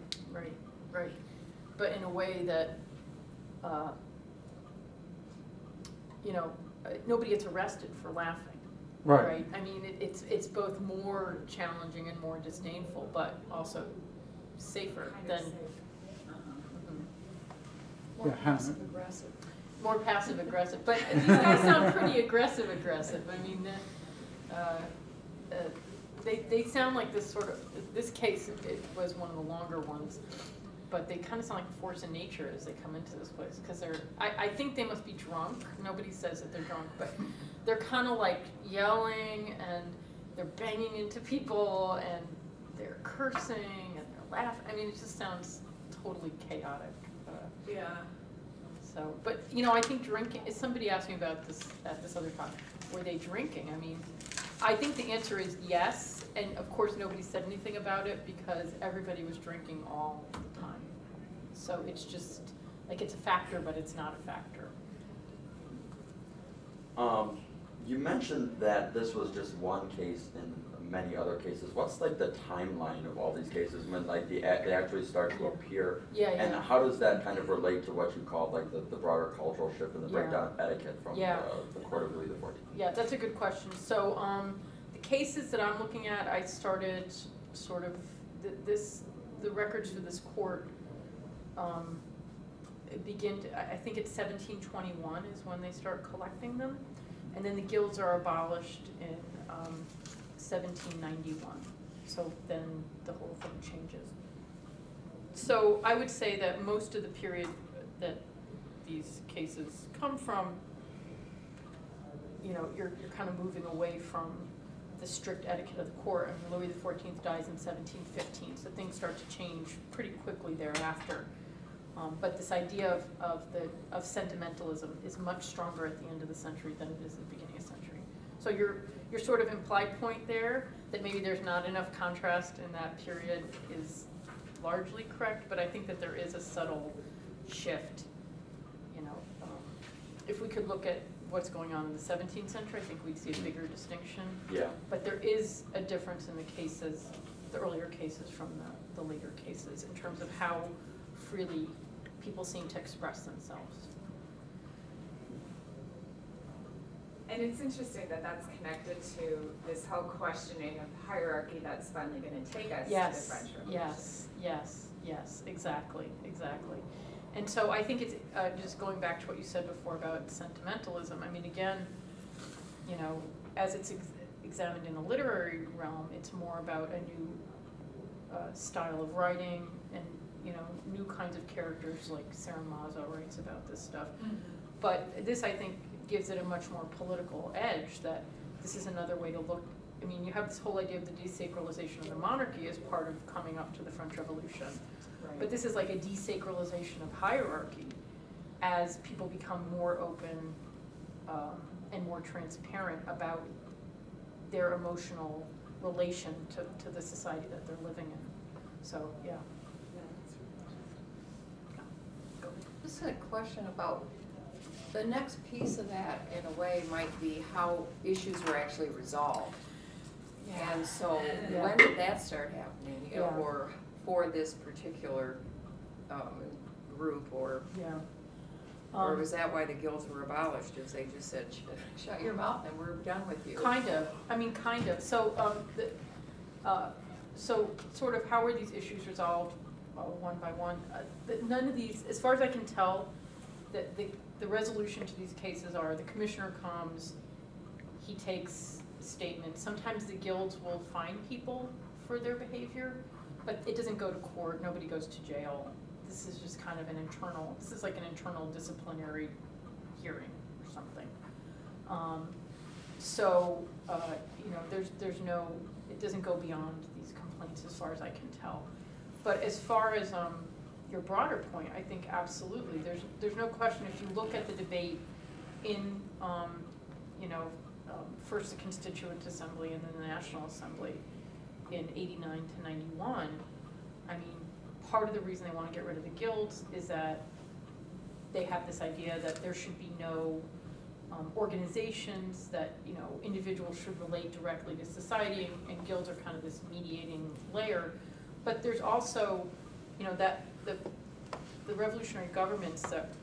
But in a way that, you know, nobody gets arrested for laughing. Right. I mean, it's both more challenging and more disdainful, but also safer than. More passive aggressive. More passive aggressive, but these guys sound pretty aggressive. I mean, they sound like this sort of, this case, it was one of the longer ones, but they kind of sound like a force of nature as they come into this place, because I think they must be drunk. Nobody says that they're drunk, but they're kind of like yelling and they're banging into people and they're cursing and they're laughing. I mean, it just sounds totally chaotic. Yeah. So, but you know, I think drinking. Somebody asked me about this at this other talk. Were they drinking? I mean, I think the answer is yes, and of course nobody said anything about it because everybody was drinking all the time. So it's just like it's a factor, but it's not a factor. You mentioned that this was just one case in many other cases. What's like the timeline of all these cases when like they actually start to appear? Yeah. And how does that kind of relate to what you called like the broader cultural shift and the breakdown of etiquette from the court of Louis XIV? Yeah, that's a good question. So the cases that I'm looking at, I started sort of the records for this court begin to, I think it's 1721 is when they start collecting them. And then the guilds are abolished in 1791. So then the whole thing changes. So I would say that most of the period that these cases come from, you know, you're kind of moving away from the strict etiquette of the court. I mean, Louis XIV dies in 1715, so things start to change pretty quickly thereafter. But this idea of sentimentalism is much stronger at the end of the century than it is at the beginning of the century. So your sort of implied point there that maybe there's not enough contrast in that period is largely correct, but I think that there is a subtle shift. You know, if we could look at what's going on in the 17th century, I think we'd see a bigger distinction. Yeah. But there is a difference in the cases, the earlier cases from the later cases, in terms of how freely people seem to express themselves. And it's interesting that that's connected to this whole questioning of hierarchy that's finally going to take us to the French Revolution. Yes, exactly. And so I think it's, just going back to what you said before about sentimentalism, I mean, again, you know, as it's examined in the literary realm, it's more about a new style of writing and, you know, new kinds of characters, like Sarah Mazza writes about this stuff. Mm-hmm. But this, I think, gives it a much more political edge, that this is another way to look. I mean, you have this whole idea of the desacralization of the monarchy as part of coming up to the French Revolution. Right. But this is like a desacralization of hierarchy as people become more open and more transparent about their emotional relation to the society that they're living in. So, yeah. Just a question about the next piece of that, in a way, might be how issues were actually resolved. Yeah. And so, Yeah. when did that start happening? Yeah. Or for this particular group, or was that why the guilds were abolished? Is they just said, shut your mouth and we're done with you? Kind of. I mean, kind of. So, so sort of how were these issues resolved one by one? None of these, as far as I can tell, the resolution to these cases are the commissioner comes, he takes statements. Sometimes the guilds will fine people for their behavior, but it doesn't go to court. Nobody goes to jail. This is just kind of an internal, this is like an internal disciplinary hearing or something. So, you know, there's no, it doesn't go beyond these complaints as far as I can tell. But as far as your broader point, I think absolutely. There's no question. If you look at the debate in, you know, first the Constituent Assembly and then the National Assembly in 89 to 91, I mean, part of the reason they want to get rid of the guilds is that they have this idea that there should be no organizations, that, you know, individuals should relate directly to society, and guilds are kind of this mediating layer. But there's also, you know, that the revolutionary governments that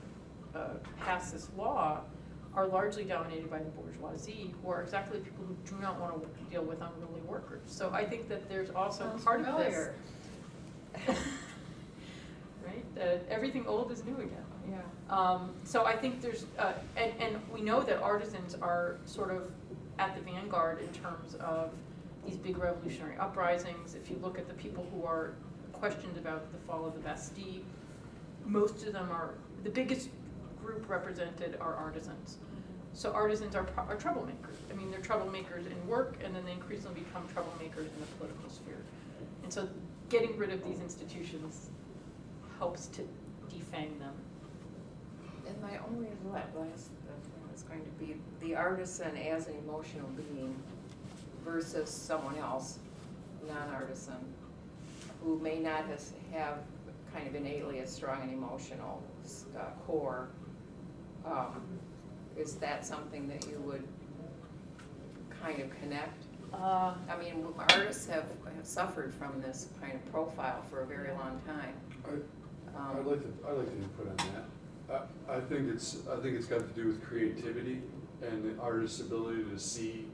pass this law are largely dominated by the bourgeoisie, who are exactly the people who do not want to deal with unruly workers. So I think that there's also part of this. Right? Everything old is new again. Yeah. So I think there's, and we know that artisans are sort of at the vanguard in terms of these big revolutionary uprisings. If you look at the people who are questioned about the fall of the Bastille, most of them are, the biggest group represented are artisans. So artisans are troublemakers. I mean, they're troublemakers in work, and then they increasingly become troublemakers in the political sphere. And so getting rid of these institutions helps to defang them. And my only last thing is going to be the artisan as an emotional being versus someone else, non-artisan, who may not have kind of innately a strong and emotional core. Is that something that you would kind of connect? I mean, artists have suffered from this kind of profile for a very long time. I'd like to input on that. I think it's got to do with creativity and the artist's ability to see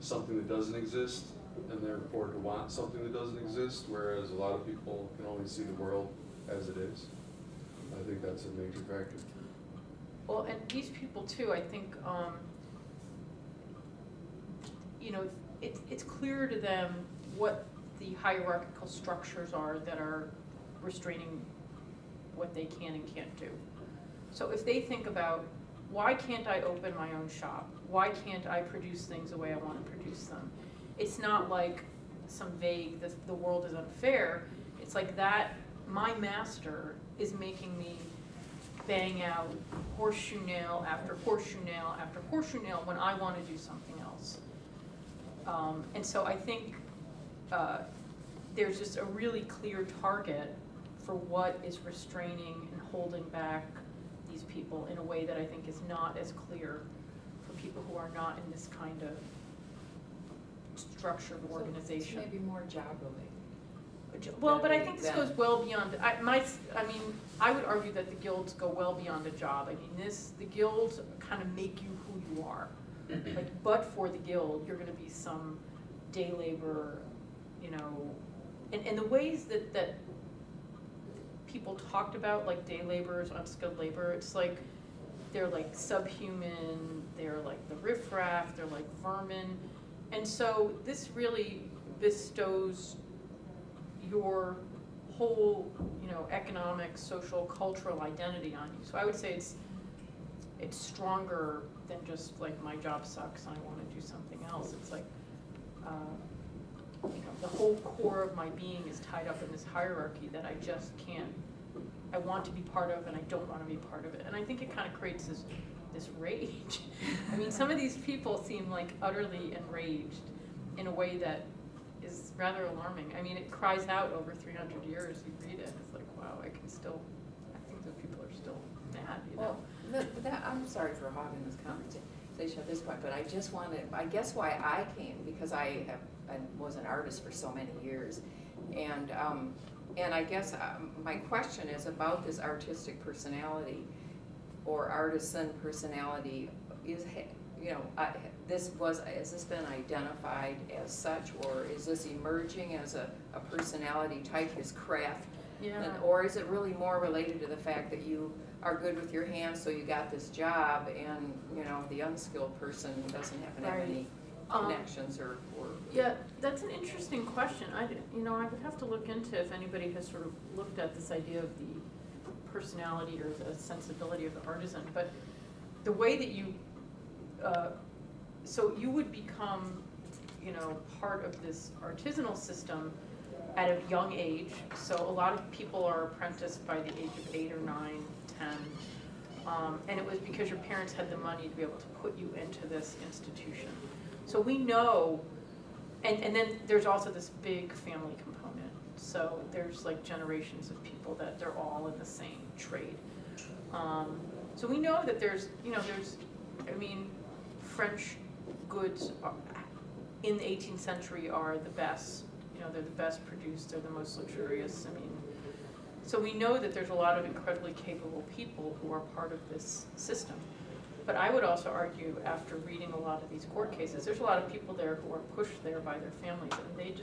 something that doesn't exist, and therefore to want something that doesn't exist, whereas a lot of people can only see the world as it is. I think that's a major factor. Well, and these people too, I think, you know, it's clear to them what the hierarchical structures are that are restraining what they can and can't do. So if they think about, why can't I open my own shop? Why can't I produce things the way I want to produce them? It's not like some vague, the world is unfair. It's like that, my master is making me bang out horseshoe nail after horseshoe nail after horseshoe nail when I want to do something else. And so I think there's just a really clear target for what is restraining and holding back these people in a way that I think is not as clear people who are not in this kind of structured organization. Maybe more job related. Well, but I think this goes well beyond, I mean, I would argue that the guilds go well beyond a job. I mean, the guilds kind of make you who you are. Like, but for the guild, you're gonna be some day laborer, you know, and the ways that people talked about, like day laborers, unskilled labor, it's like, they're like subhuman, they're like the riffraff, they're like vermin. And so this really bestows your whole, you know, economic, social, cultural identity on you. So I would say it's stronger than just like my job sucks and I want to do something else. It's like, you know, the whole core of my being is tied up in this hierarchy that I just can't, I want to be part of and I don't want to be part of it. And I think it kind of creates this rage. I mean, some of these people seem like utterly enraged in a way that is rather alarming. I mean, it cries out over 300 years. You read it, it's like, wow, I think those people are still mad, you know? Well, I'm sorry for hogging this conversation at this point, but I just wanted, I guess why I came, because I was an artist for so many years. And I guess my question is about this artistic personality or artisan personality. Is, you know, has this been identified as such, or is this emerging as a personality type, his craft? Yeah. Or is it really more related to the fact that you are good with your hands, so you got this job, and, you know, the unskilled person doesn't happen to have any connections or Yeah, that's an interesting question. I would have to look into if anybody has sort of looked at this idea of the personality or the sensibility of the artisan. But the way that you, so you would become, you know, part of this artisanal system at a young age. So a lot of people are apprenticed by the age of 8 or 9, 10. And it was because your parents had the money to be able to put you into this institution. So we know, and then there's also this big family component. So there's like generations of people that they're all in the same trade. So we know that there's, I mean, French goods in the 18th century are the best. You know, they're the best produced, they're the most luxurious. I mean, so we know that there's a lot of incredibly capable people who are part of this system. But I would also argue, after reading a lot of these court cases, there's a lot of people there who are pushed there by their families, and they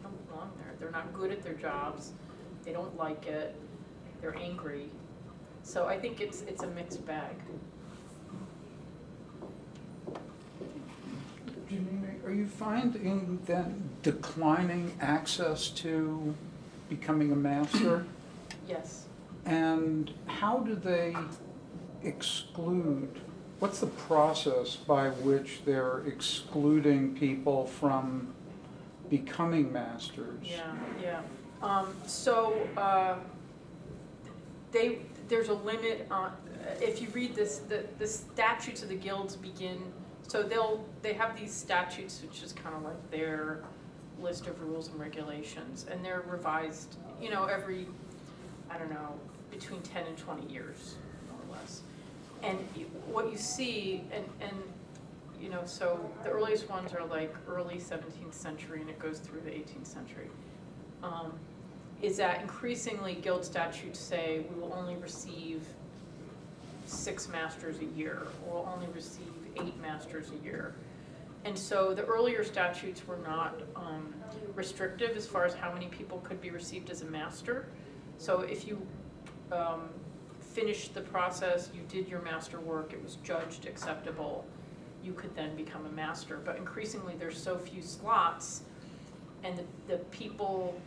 don't belong there. They're not good at their jobs, they don't like it, they're angry. So I think it's a mixed bag. Janine, are you finding that declining access to becoming a master? Yes. And how do they exclude? What's the process by which they're excluding people from becoming masters? Yeah. There's a limit on, if you read this, the statutes of the guilds begin, so they have these statutes, which is kind of like their list of rules and regulations, and they're revised, you know, every, I don't know, between 10 and 20 years, more or less. And what you see, and you know, so the earliest ones are like early 17th century, and it goes through the 18th century, is that increasingly guild statutes say we will only receive 6 masters a year, or we'll only receive 8 masters a year. And so the earlier statutes were not restrictive as far as how many people could be received as a master. So if you finished the process, you did your master work, it was judged acceptable, you could then become a master. But increasingly there's so few slots, and the people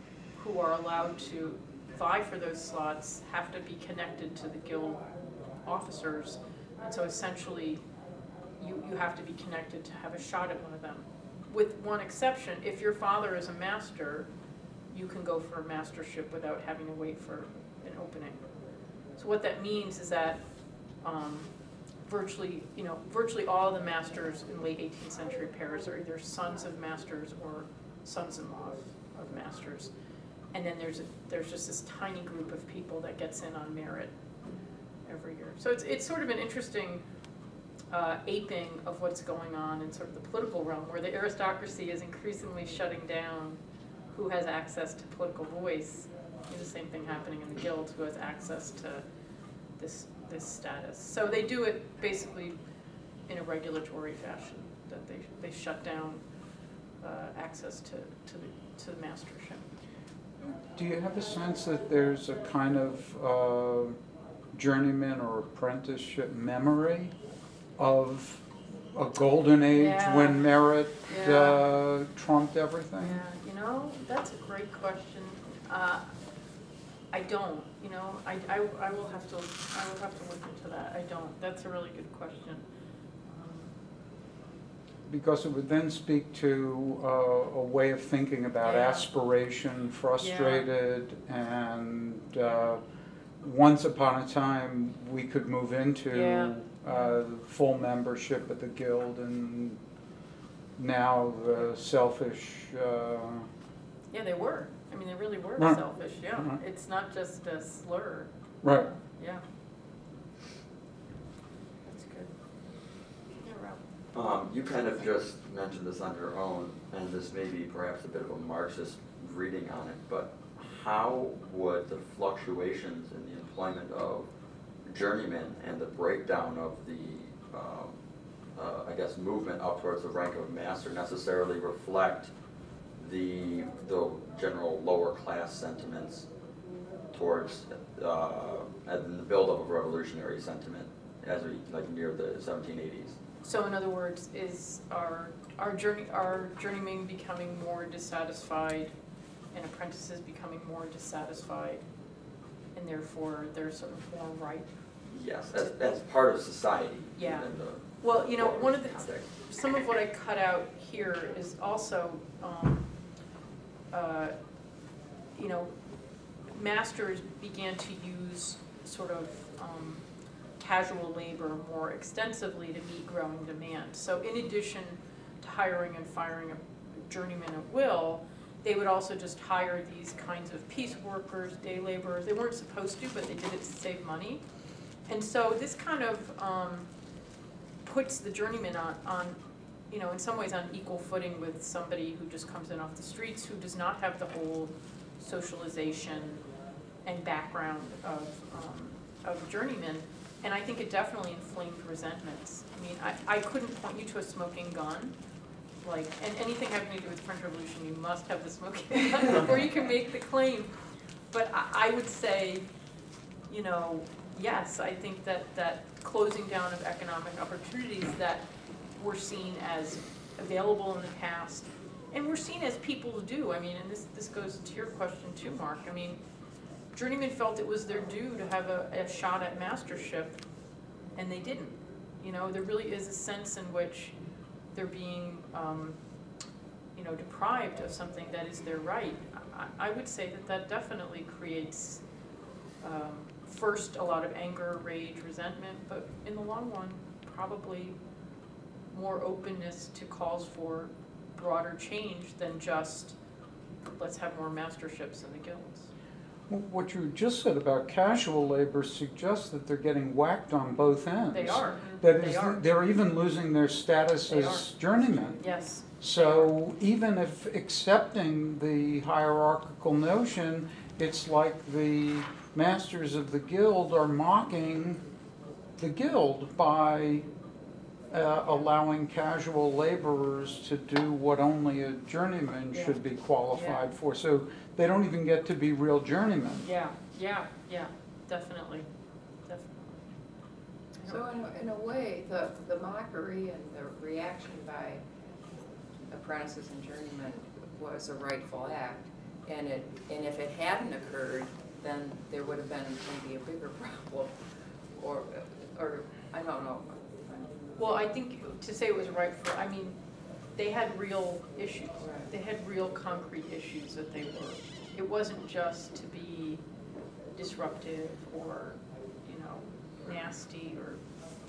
who are allowed to vie for those slots have to be connected to the guild officers. And so essentially you have to be connected to have a shot at one of them. With one exception, if your father is a master, you can go for a mastership without having to wait for an opening. So what that means is that virtually all of the masters in late 18th century Paris are either sons of masters or sons-in-law of masters. And then there's just this tiny group of people that gets in on merit every year. So it's sort of an interesting aping of what's going on in sort of the political realm, where the aristocracy is increasingly shutting down who has access to political voice. There's the same thing happening in the guilds, who has access to this status. So they do it basically in a regulatory fashion, that they shut down access to the mastership. Do you have a sense that there's a kind of journeyman or apprenticeship memory of a golden age Yeah. when merit Yeah. trumped everything? Yeah, you know, that's a great question. I don't, you know, I will have to look into that. I don't. That's a really good question. Because it would then speak to a way of thinking about Yeah. aspiration, frustrated, and once upon a time we could move into Yeah. full membership at the guild, and now the selfish. Yeah, they were. I mean, they really were Right. selfish. Yeah, Right. it's not just a slur. Right. Yeah. That's good. Yeah, Rob. You kind of just mentioned this on your own, and this may be perhaps a bit of a Marxist reading on it, but how would the fluctuations in the employment of journeymen and the breakdown of the, I guess, movement up towards the rank of master necessarily reflect the general lower class sentiments towards and the buildup of revolutionary sentiment as we near the 1780s? So in other words, is our journeymen becoming more dissatisfied, and apprentices becoming more dissatisfied, and therefore they're sort of more ripe? Yes, that's part of society. Yeah. In the Well, you know, one of the context. some of what I cut out here is also, you know, masters began to use sort of casual labor more extensively to meet growing demand. So in addition to hiring and firing a journeyman at will, they would also just hire these kinds of piece workers, day laborers. They weren't supposed to, but they did it to save money. And so this kind of puts the journeyman on, you know, in some ways on equal footing with somebody who just comes in off the streets, who does not have the whole socialization and background of a journeyman. And I think it definitely inflamed resentments. I mean, I couldn't point you to a smoking gun, like, and anything having to do with the French Revolution, you must have the smoking gun before you can make the claim. But I would say, you know, yes, I think that closing down of economic opportunities that were seen as available in the past, and were seen as people do. I mean, and this goes to your question too, Mark. I mean, journeymen felt it was their due to have a shot at mastership, and they didn't. You know, there really is a sense in which they're being, you know, deprived of something that is their right. I would say that definitely creates, first, a lot of anger, rage, resentment, but in the long run, probably more openness to calls for broader change than just, let's have more masterships in the guilds. What you just said about casual labor suggests that they're getting whacked on both ends. They are. That They is, are. they're even losing their status They as journeymen. Yes. So even if accepting the hierarchical notion, it's like the masters of the guild are mocking the guild by allowing casual laborers to do what only a journeyman Yeah. should be qualified Yeah. for. So they don't even get to be real journeymen. Yeah, definitely. So in a way, the mockery and the reaction by apprentices and journeymen was a rightful act. And if it hadn't occurred, then there would have been maybe a bigger problem, or I don't know. Well, I think to say it was rightful, I mean, they had real issues. Right. They had real concrete issues that they were. It wasn't just to be disruptive or, you know, nasty or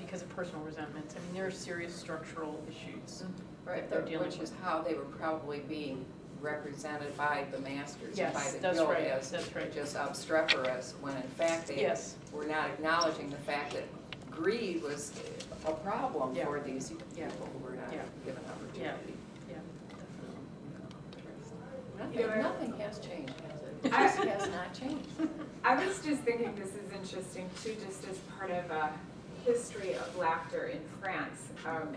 because of personal resentments. I mean, there are serious structural issues Right, that they're dealing which with. is how they were probably being represented by the masters and by Yes, the that's guild right, as that's right. just obstreperous, when in fact they Yes. were not acknowledging the fact that greed was a problem Yeah. for these Yeah. people who were not Yeah. given opportunity. Yeah. Nothing has changed, has it? I- It just has not changed. I was just thinking this is interesting too, just as part of a history of laughter in France, and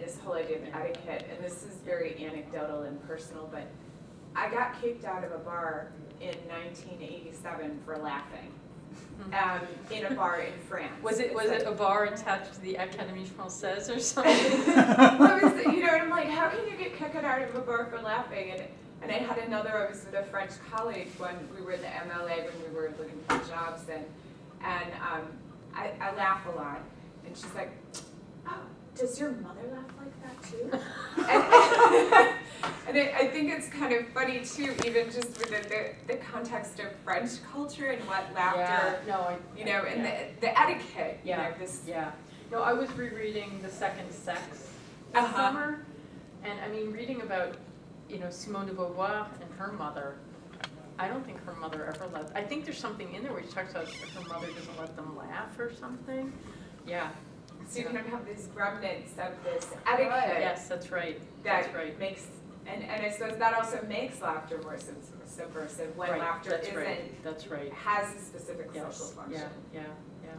this whole idea of etiquette, and this is very anecdotal and personal, but I got kicked out of a bar in 1987 for laughing, in a bar in France. Was it It's a bar attached to the Académie Française or something? I was, and I'm like, how can you get kicked out of a bar for laughing? And I had another, I was with a French colleague when we were in the MLA, when we were looking for jobs, and I laugh a lot. And she's like, oh, does your mother laugh like that too? And I think it's kind of funny too, even just within the context of French culture and what laughter, and the etiquette, this. Yeah. No, I was rereading The Second Sex this summer, and I mean, reading about, Simone de Beauvoir and her mother, I don't think her mother ever let, I think there's something in there where she talks about her mother doesn't let them laugh or something. Yeah. So you kind of have these remnants of this etiquette. Yes, that's right. That That's right. makes, and I suppose that also makes laughter more subversive when laughter That's right. has a specific Yes. social function. Yeah.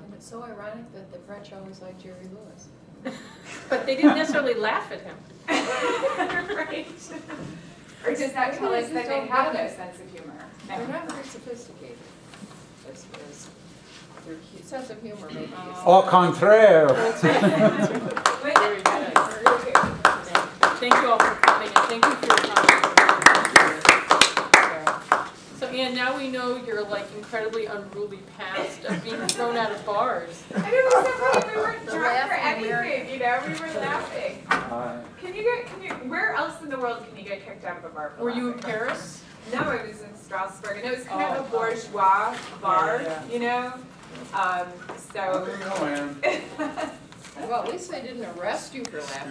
And it's so ironic that the French always liked Jerry Lewis. But they didn't necessarily laugh at him. Right. Or does that tell us that they have no sense of humor? They're not very sophisticated. Their sense of humor may be. Au contraire. Very good. Thank you all for coming, and thank you for your comments. So Anne, now we know your incredibly unruly past of being thrown out of bars. And it was so funny, we weren't The drunk for laughing anything, we were laughing. Where else in the world can you get kicked out of a bar for Were you in laughing? Paris? No, I was in Strasbourg, and it was kind of a Oh. bourgeois bar, Yeah. So. Ann. Well, at least they didn't arrest you for laughing.